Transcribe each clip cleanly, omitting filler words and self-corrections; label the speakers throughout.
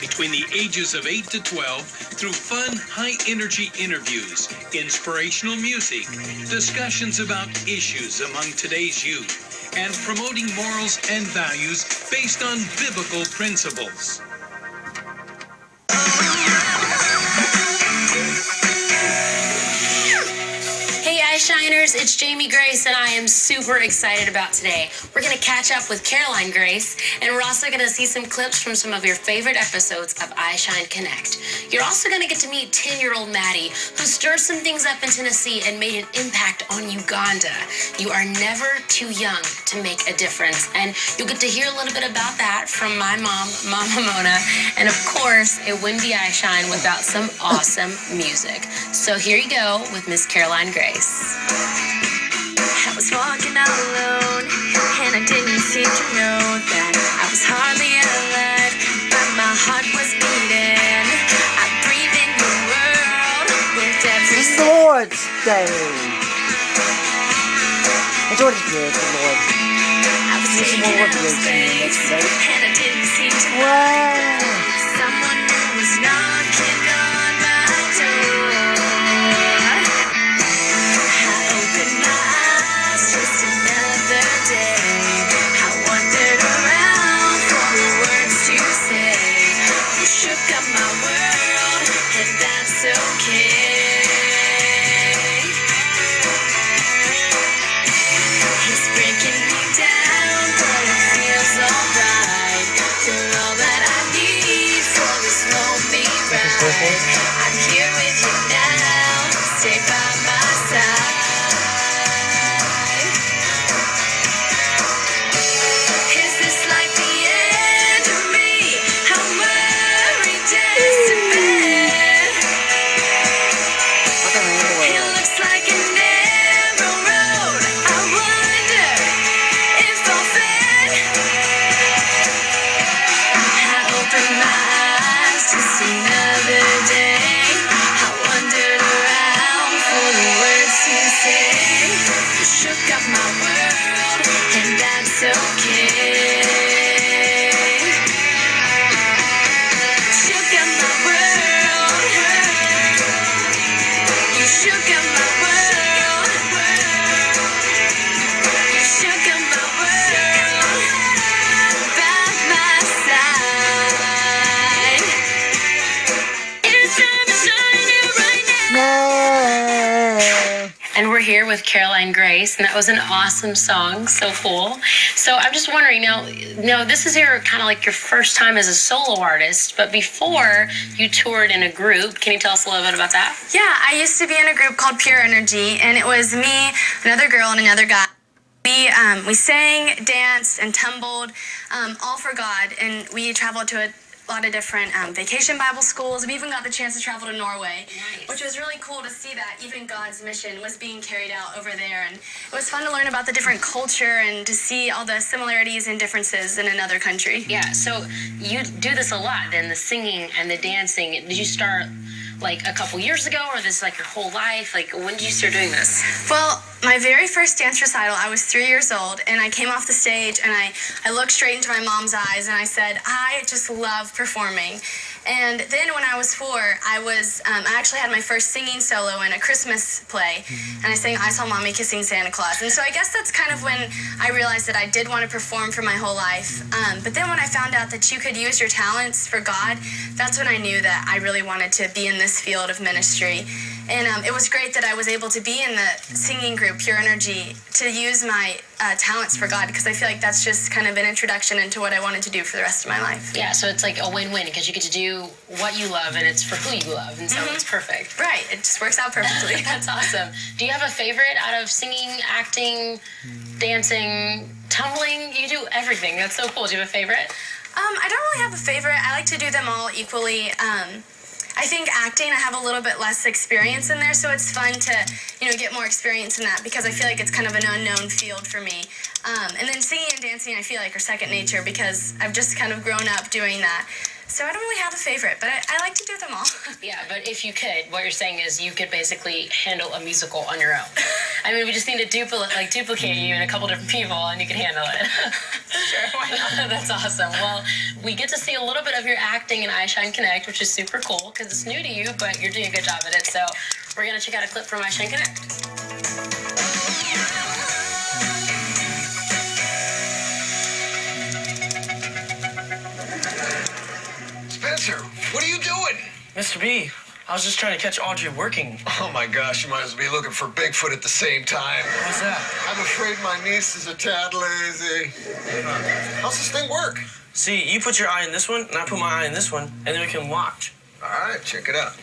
Speaker 1: between the ages of 8 to 12 through fun, high-energy interviews, inspirational music, discussions about issues among today's youth, and promoting morals and values based on biblical principles.
Speaker 2: Shiners, it's Jamie Grace, and I am super excited about today. We're going to catch up with Caroline Grace, and we're also going to see some clips from some of your favorite episodes of iShine Connect. You're also going to get to meet 10-year-old Maddie, who stirred some things up in Tennessee and made an impact on Uganda. You are never too young to make a difference, and you'll get to hear a little bit about that from my mom, Mama Mona, and of course, it wouldn't be iShine without some awesome music. So here you go with Miss Caroline Grace.
Speaker 3: I was walking all alone, and I didn't seem to know that I was hardly alive, but my heart was beating. I breathe in your world with every
Speaker 4: This is the Lord's Day. Enjoy the good, the Lord.
Speaker 3: I was taking out space, and I didn't seem to
Speaker 4: Wow.
Speaker 3: someone who was knocking on my door. I opened my eyes, just another day. I wandered around for the words to say. You shook up my world, and that's okay. It's breaking me down, but it feels alright. You're all that I need for this lonely ride. I'm here with you now, stay by my side. Is this like the end of me? I'm worried just a bit.
Speaker 4: I can handle
Speaker 3: It
Speaker 4: it.
Speaker 3: looks like a narrow road. I wonder if I'll fit. I opened my eyes, just another day. I wandered around for the words to say. You shook up my world, and that's okay. Shook up my world. You shook up my world. You shook up my world. By my side. It's time to shine you right now.
Speaker 4: No.
Speaker 2: And we're here with Caroline Grace, and that was an awesome song, so cool. So I'm just wondering, now this is your kind of like your first time as a solo artist, but before you toured in a group. Can you tell us a little bit about that?
Speaker 5: Yeah, I used to be in a group called Pure Energy, and it was me, another girl, and another guy. We sang, danced, and tumbled, all for God, and we traveled to a lot of different vacation Bible schools. We even got the chance to travel to Norway,
Speaker 2: Nice.
Speaker 5: which was really cool to see that even God's mission was being carried out over there, and it was fun to learn about the different culture and to see all the similarities and differences in another country.
Speaker 2: Yeah, so you do this a lot, then the singing and the dancing. Did you start like a couple years ago, or this like your whole life? Like, when did you start doing this?
Speaker 5: Well, my very first dance recital, I was 3 years old, and I came off the stage, and I looked straight into my mom's eyes, and I said, I just love performing. And then when I was 4, I actually had my first singing solo in a Christmas play, and I sang I Saw Mommy Kissing Santa Claus. And so I guess that's kind of when I realized that I did want to perform for my whole life. But then when I found out that you could use your talents for God, that's when I knew that I really wanted to be in this field of ministry. And it was great that I was able to be in the singing group, Pure Energy, to use my talents for God, because I feel like that's just kind of an introduction into what I wanted to do for the rest of my life.
Speaker 2: Yeah, so it's like a win-win because you get to do what you love and it's for who you love, and so it's perfect.
Speaker 5: Right, it just works out perfectly.
Speaker 2: That's awesome. Do you have a favorite out of singing, acting, dancing, tumbling? You do everything. That's so cool. Do you have a favorite?
Speaker 5: I don't really have a favorite. I like to do them all equally. I think acting, I have a little bit less experience in there, so it's fun to, get more experience in that, because I feel like it's kind of an unknown field for me. And then singing and dancing, I feel like, are second nature, because I've just kind of grown up doing that. So I don't really have a favorite, but I like to do them all.
Speaker 2: Yeah, but if you could, what you're saying is you could basically handle a musical on your own. I mean, we just need to duplicate you and a couple different people, and you can handle it.
Speaker 5: Sure, why not?
Speaker 2: That's awesome. Well, we get to see a little bit of your acting in iShine Connect, which is super cool because it's new to you, but you're doing a good job at it. So we're going to check out a clip from iShine Connect.
Speaker 6: Spencer, what are you doing?
Speaker 7: Mr. B, I was just trying to catch Audrey working.
Speaker 6: Oh my gosh, you might as well be looking for Bigfoot at the same time.
Speaker 7: What's that?
Speaker 6: I'm afraid my niece is a tad lazy. How's this thing work?
Speaker 7: See, you put your eye in this one, and I put my eye in this one, and then we can watch.
Speaker 6: All right, check it out.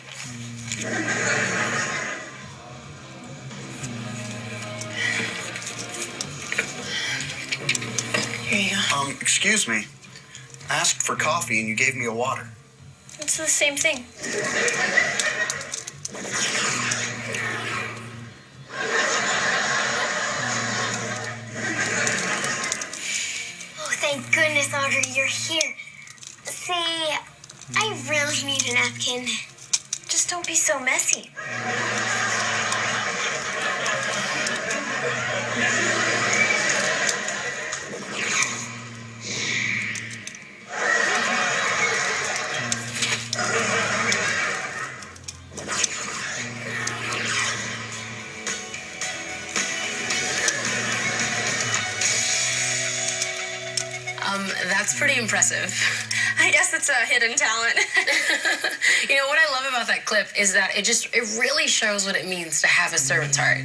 Speaker 2: Here you go.
Speaker 8: Excuse me. I asked for coffee and you gave me a water.
Speaker 5: It's the same thing.
Speaker 9: Oh, thank goodness, Audrey, you're here. See, I really need a napkin. Just don't be so messy.
Speaker 2: That's pretty impressive.
Speaker 5: I guess it's a hidden talent.
Speaker 2: You know, what I love about that clip is that it really shows what it means to have a servant's heart.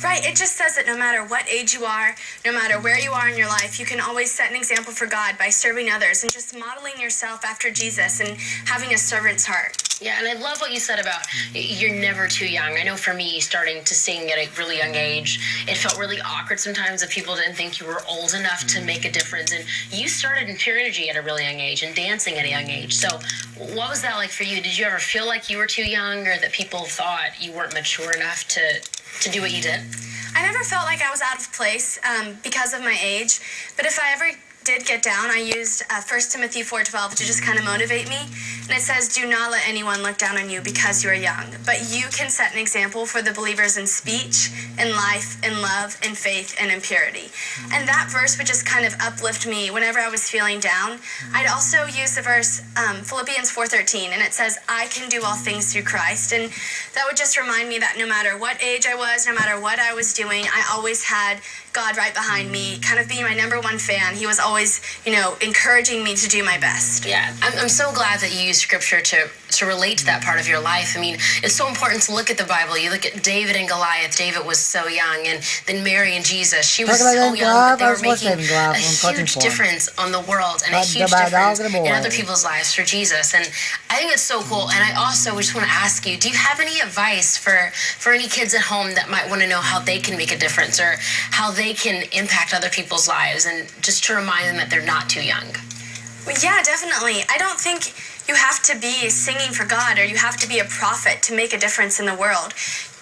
Speaker 5: Right, it just says that no matter what age you are, no matter where you are in your life, you can always set an example for God by serving others and just modeling yourself after Jesus and having a servant's heart.
Speaker 2: Yeah, and I love what you said about you're never too young. I know for me, starting to sing at a really young age, it felt really awkward sometimes that people didn't think you were old enough to make a difference. And you started in Pure Energy at a really young age and dancing at a young age. So what was that like for you? Did you ever feel like you were too young or that people thought you weren't mature enough to do what you did?
Speaker 5: I never felt like I was out of place because of my age, but if I ever did get down, I used 1 Timothy 4:12 to just kind of motivate me. And it says, do not let anyone look down on you because you are young, but you can set an example for the believers in speech, in life, in love, in faith, and in purity. And that verse would just kind of uplift me whenever I was feeling down. I'd also use the verse Philippians 4:13, and it says, I can do all things through Christ. And that would just remind me that no matter what age I was, no matter what I was doing, I always had God right behind me, kind of being my number one fan. He was always, encouraging me to do my best.
Speaker 2: Yeah, I'm so glad that you used scripture to relate to that part of your life. I mean, it's so important to look at the Bible. You look at David and Goliath. David was so young, and then Mary and Jesus. She was so young, but they were making a huge difference on the world and a huge difference in other people's lives for Jesus. And I think it's so cool. And I also just want to ask you, do you have any advice for any kids at home that might want to know how they can make a difference or how they can impact other people's lives, and just to remind them that they're not too young?
Speaker 5: Well, yeah, definitely. I don't think you have to be singing for God or you have to be a prophet to make a difference in the world.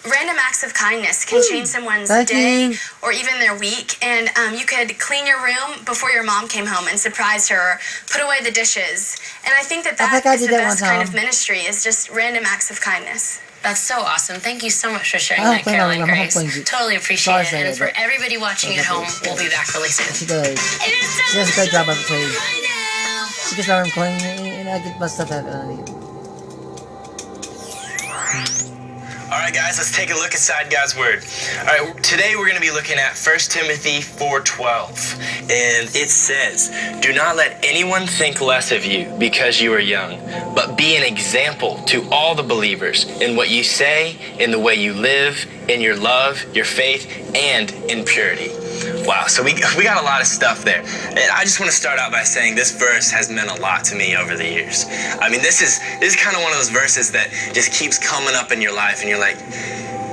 Speaker 5: Random acts of kindness can change someone's day or even their week. And you could clean your room before your mom came home and surprise her, or put away the dishes. And I think that is the best kind of ministry, is just random acts of kindness.
Speaker 2: That's so awesome. Thank you so much for sharing that, Caroline Grace. Totally appreciate it. And for everybody watching at home, we'll be back really soon.
Speaker 4: She does. She does a great job of playing. She gets around playing and I get busted up.
Speaker 10: All right, guys, let's take a look inside God's Word. All right, today we're going to be looking at 1 Timothy 4:12, and it says, do not let anyone think less of you because you are young, but be an example to all the believers in what you say, in the way you live, in your love, your faith, and in purity. Wow, so we got a lot of stuff there. And I just want to start out by saying this verse has meant a lot to me over the years. I mean, this is kind of one of those verses that just keeps coming up in your life, and you're like,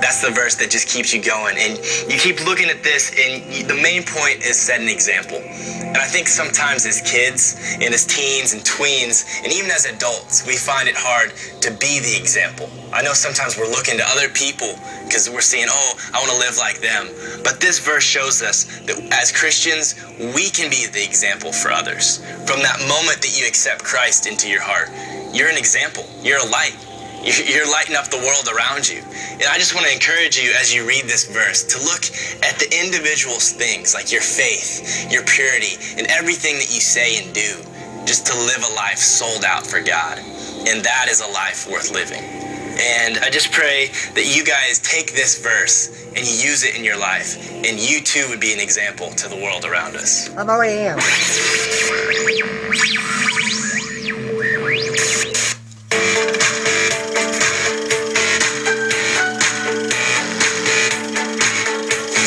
Speaker 10: That's the verse that just keeps you going. And you keep looking at this, and the main point is set an example. And I think sometimes as kids and as teens and tweens and even as adults, we find it hard to be the example. I know sometimes we're looking to other people because we're seeing, oh, I want to live like them. But this verse shows us that as Christians, we can be the example for others. From that moment that you accept Christ into your heart, you're an example. You're a light. You're lighting up the world around you. And I just want to encourage you as you read this verse to look at the individual things like your faith, your purity, and everything that you say and do, just to live a life sold out for God. And that is a life worth living. And I just pray that you guys take this verse and you use it in your life, and you too would be an example to the world around us.
Speaker 4: I'm already am.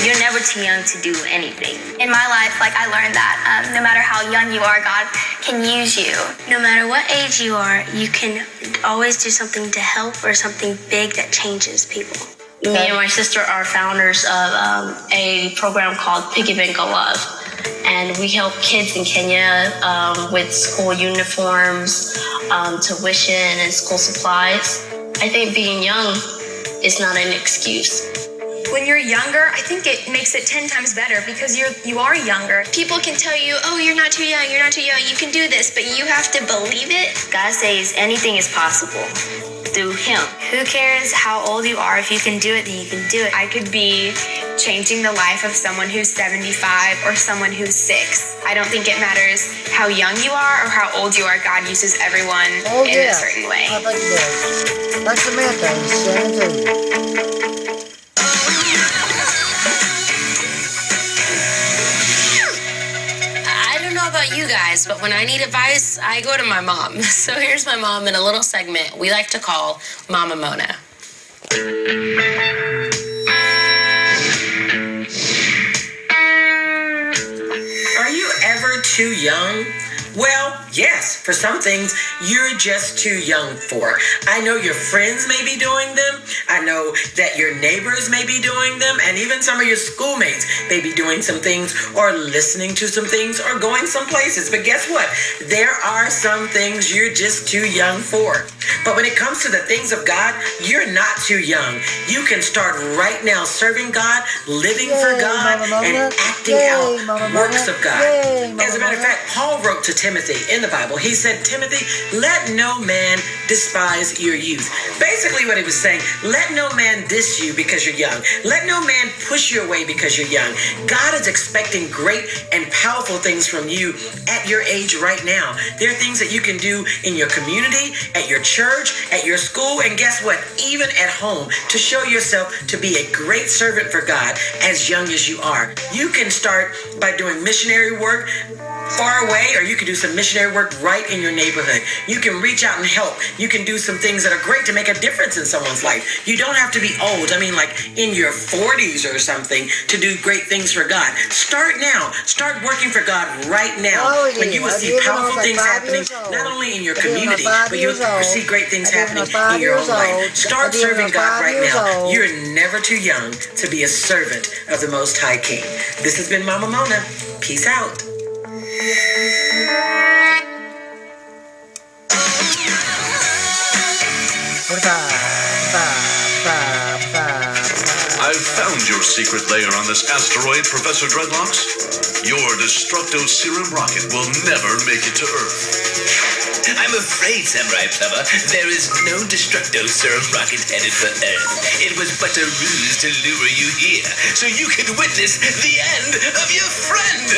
Speaker 2: You're never too young to do anything.
Speaker 9: In my life, like, I learned that no matter how young you are, God can use you.
Speaker 2: No matter what age you are, you can always do something to help or something big that changes people. Me and my sister are founders of a program called Piggy Bank of Love. And we help kids in Kenya with school uniforms, tuition, and school supplies. I think being young is not an excuse.
Speaker 5: When you're younger, I think it makes it 10 times better because you are younger.
Speaker 9: People can tell you, oh, you're not too young, you can do this, but you have to believe it.
Speaker 2: God says anything is possible through Him. Who cares how old you are? If you can do it, then you can do it.
Speaker 5: I could be changing the life of someone who's 75 or someone who's 6. I don't think it matters how young you are or how old you are. God uses everyone in a certain way.
Speaker 4: I like that. That's Samantha and Shannon too.
Speaker 2: I don't know about you guys, but when I need advice, I go to my mom. So here's my mom in a little segment we like to call Mama Mona.
Speaker 11: Are you ever too young? Well, yes, for some things you're just too young for. I know your friends may be doing them. I know that your neighbors may be doing them, and even some of your schoolmates may be doing some things or listening to some things or going some places. But guess what? There are some things you're just too young for. But when it comes to the things of God, you're not too young. You can start right now serving God, living for God, and acting out works of God. As a matter of fact, Paul wrote to Timothy in the Bible. He said, Timothy, let no man despise your youth. Basically what he was saying, let no man diss you because you're young. Let no man push you away because you're young. God is expecting great and powerful things from you at your age right now. There are things that you can do in your community, at your church, at your school, and guess what? Even at home, to show yourself to be a great servant for God as young as you are. You can start by doing missionary work far away, or you can do some missionary work right in your neighborhood. You can reach out and help. You can do some things that are great to make a difference in someone's life. You don't have to be old. I mean, like in your 40s or something to do great things for God. Start now. Start working for God right now. And you will see powerful things happening, not only in your community, but you will see great things happening in your own life. Start serving God right now. You're never too young to be a servant of the Most High King. This has been Mama Mona. Peace out.
Speaker 12: I've found your secret lair on this asteroid, Professor Dreadlocks. Your Destructo Serum rocket will never make it to Earth.
Speaker 13: I'm afraid, Samurai Plumber, there is no Destructo Serum rocket headed for Earth. It was but a ruse to lure you here, so you could witness the end of your friend.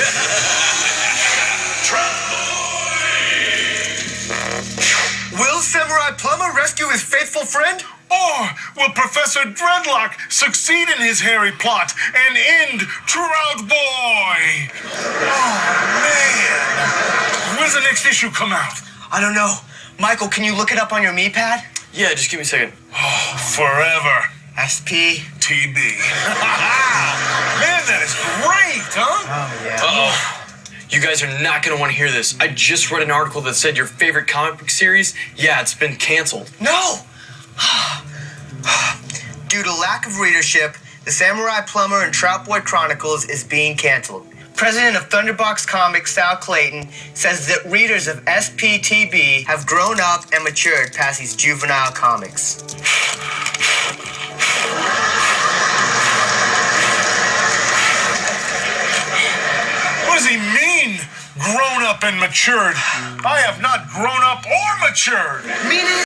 Speaker 6: Will Samurai Plumber rescue his faithful friend?
Speaker 14: Or will Professor Dreadlock succeed in his hairy plot and end Trout Boy? Oh, man. When's the next issue come out?
Speaker 8: I don't know. Michael, can you look it up on your me pad?
Speaker 7: Yeah, just give me a second.
Speaker 14: Oh, forever.
Speaker 6: SPTB.
Speaker 14: Man, that is great, huh?
Speaker 6: Oh, yeah.
Speaker 7: Uh-oh. You guys are not going to want to hear this. I just read an article that said your favorite comic book series, yeah, it's been canceled.
Speaker 8: No!
Speaker 10: due to lack of readership, the Samurai Plumber and Trout Boy Chronicles is being canceled. President of Thunderbox Comics, Sal Clayton, says that readers of SPTB have grown up and matured past these juvenile comics.
Speaker 14: What does he mean, grown up and matured? I have not grown up or matured.
Speaker 10: Meaning